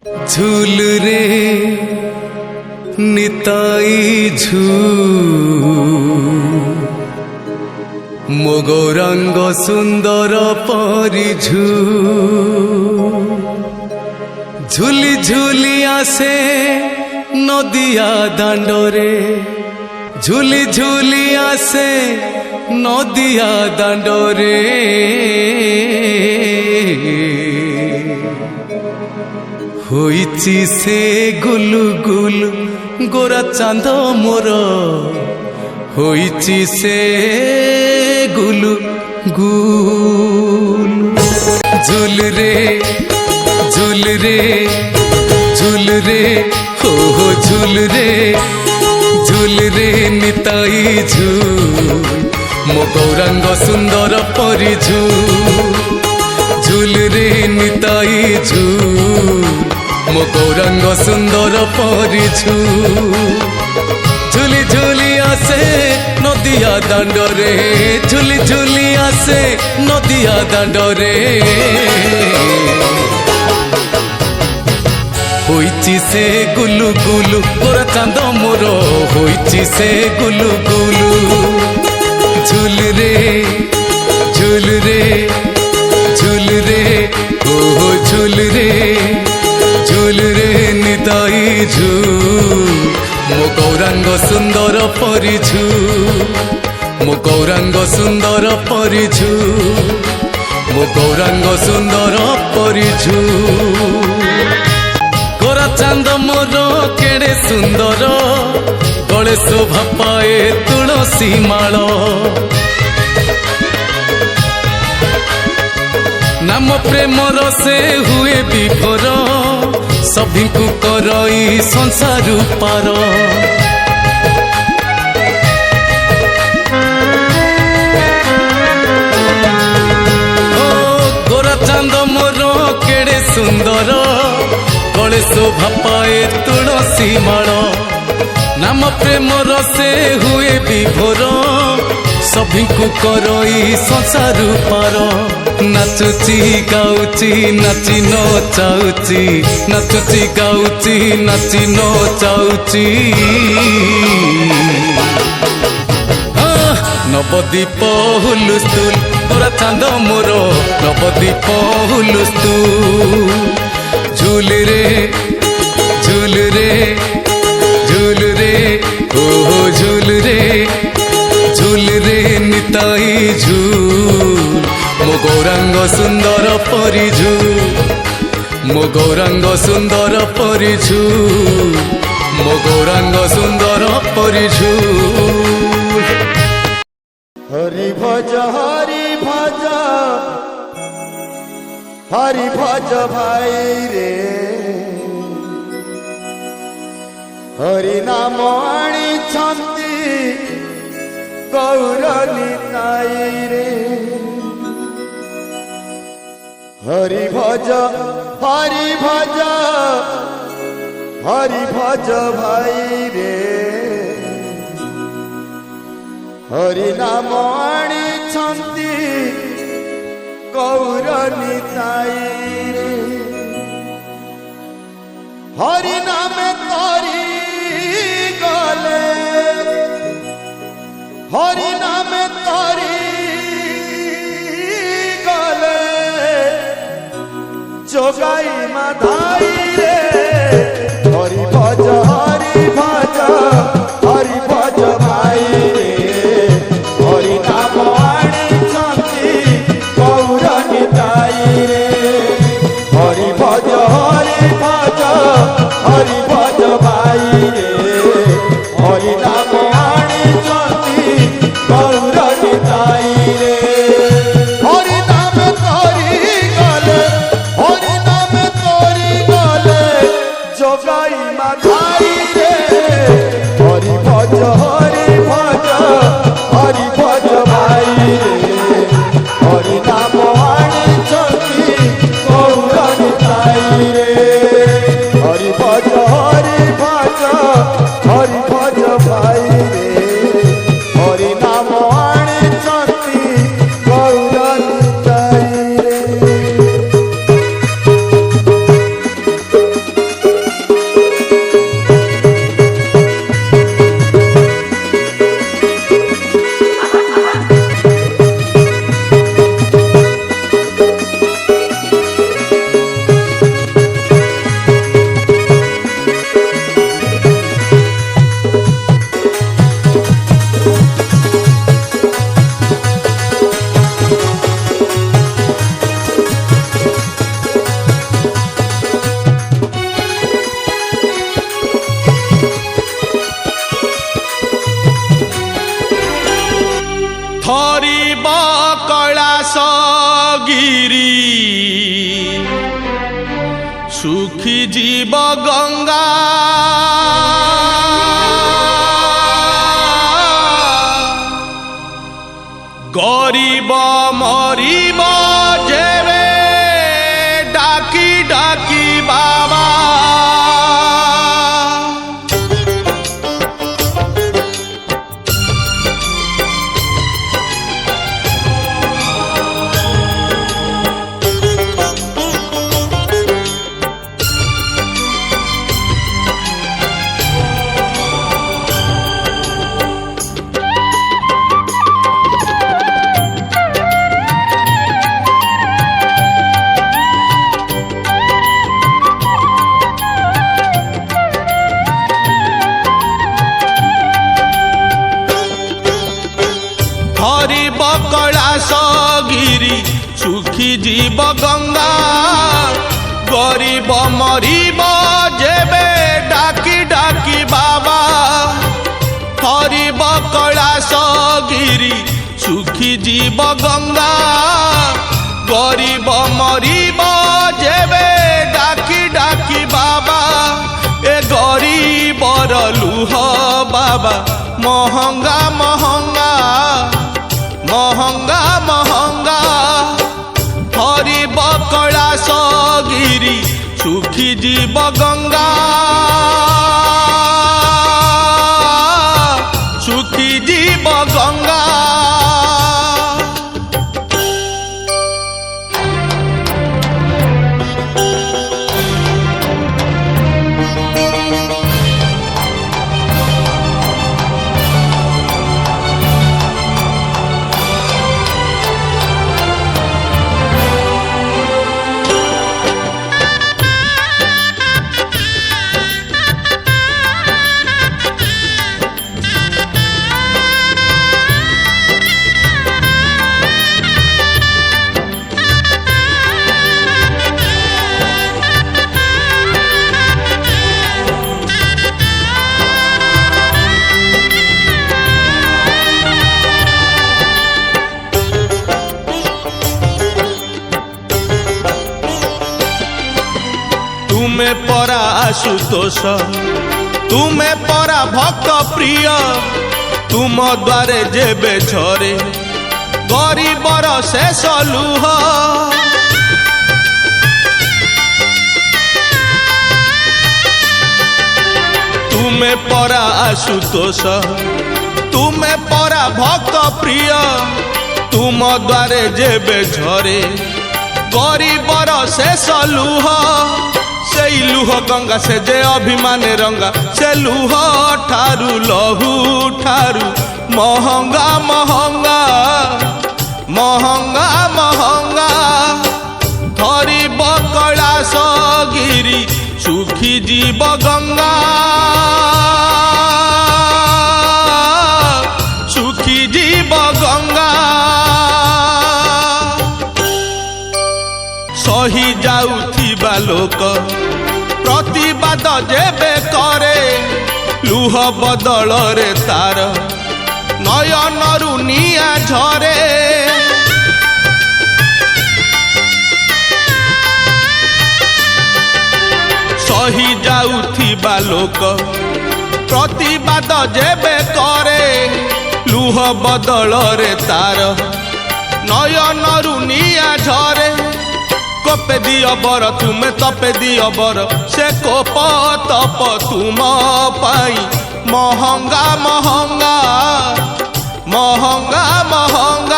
झूल रे निताई झूल मो गौरांग सुंदर परिझू झूली झूली आसे नदिया दांडरे झूली झूली आसे नदिया दांडरे होइची से गुलु गुलु गोरा चांद मोर होइची से गुलु गुलु झूल रे झूल रे झूल रे हो झूल रे निताई झूल मो गौरांग सुंदर परिझू झूल रे निताई झूल मो गौरांग सुंदर परिझू झूली झूली आसे नदिया दांडरे झूली झूली आसे नदिया दांडरे होइची से गुलु गुलु गोरा चांद मोर होइची से गुलु गुलु झूल रे झूल रे झूल रे ओ झूल रे निताई झूल मो गौरांग सुंदर परिझू मो गौरांग सुंदर परिझू मो गौरांग सुंदर परिझू गोरा चांद मोर केड़े सुंदर गले शोभा पाए तुलसी माल नाम प्रेमर से हुए विभोर सभी को करई संसार पार गोरा चांद मोर केड़े सुंदर गले शोभा पाए तुलसी माल नाम प्रेमर से हुए विभोर सभी को करई संसार पार नाचुची गाउची नाची नचाउची नाचुची गाउची नाची नचाउची नवदीप हुलुस्तुल गोरा चांद मोर नवदीप हुलुस्तुल झूल रे झूल रे झूल रे ओ झूल रे निताई झूल मो गौरांग सुंदर परिझू मो गौरांग सुंदर परिझू मो गौरांग सुंदर परिझू हरि भज भाई रे हरि नाम आनी छंती गौर निताई रे हरि भज भाई रे हरि नाम आनी छंती गौर निताई रे हरि नाम तोरी गले हरि नाम तोरी गले जोगाई माधाई रे हरि भज भाई रे हरि नाम आनी छंती गौर निताई रे हरि भज भाई रे हरि नाम आनी छंती गौर निताई रे हरि नाम तोरी गले जोगाई माधाई रे हरि भज भाई रे हरि नाम आनी छंती गौर निताई रे हरि भज জীব গঙ্গা গরিব মরিব যেবে ডাকি ডাকি বাবা হরিব কৈলাস গিরি সুখী জীব গঙ্গা গরিব মরিব যেবে ডাকি ডাকি বাবা হরিব কৈলাস গিরি সুখী জীব গঙ্গা গরিব মরিব যেবে ডাকি ডাকি বাবা এ গরিবর লুহ বাবা মহঙ্গা মহঙ্গা মহঙ্গা মহঙ্গা হরিব কৈলাস গিরি সুখী জীব গঙ্গা সুখী জীব গঙ্গা तुमे परा आशुतोष तुमे परा भक्त प्रिय तुम द्वारे जेबे झरे गरीबर शेष लुह तुमे परा आशुतोष तुमे परा भक्त प्रिय तुम द्वारे जेबे झरे गरीबर शेष लुह সেই লুহ গঙ্গা সে যে অভিমানে রঙ্গা সে লুহ ঠারু লহু ঠারু মহঙ্গা মহঙ্গা মহঙ্গা মহঙ্গা হরিব কৈলাস গিরি সুখী জীব গঙ্গা সুখী জীব গঙ্গা সহি যাউথিবা লোক প্রতিবাদ যেবে করে লুহ বদলরে তার নয়নরু নিয়া ঝরে সহি যাউথিবা লোক প্রতিবাদ যেবে করে লুহ বদলরে তার নয়নরু নিয়া ঝরে কোপে দিও বর তুমে তপে দিও বর সে কোপ তপ তুম পাই মহঙ্গা মহঙ্গা মহঙ্গা মহঙ্গা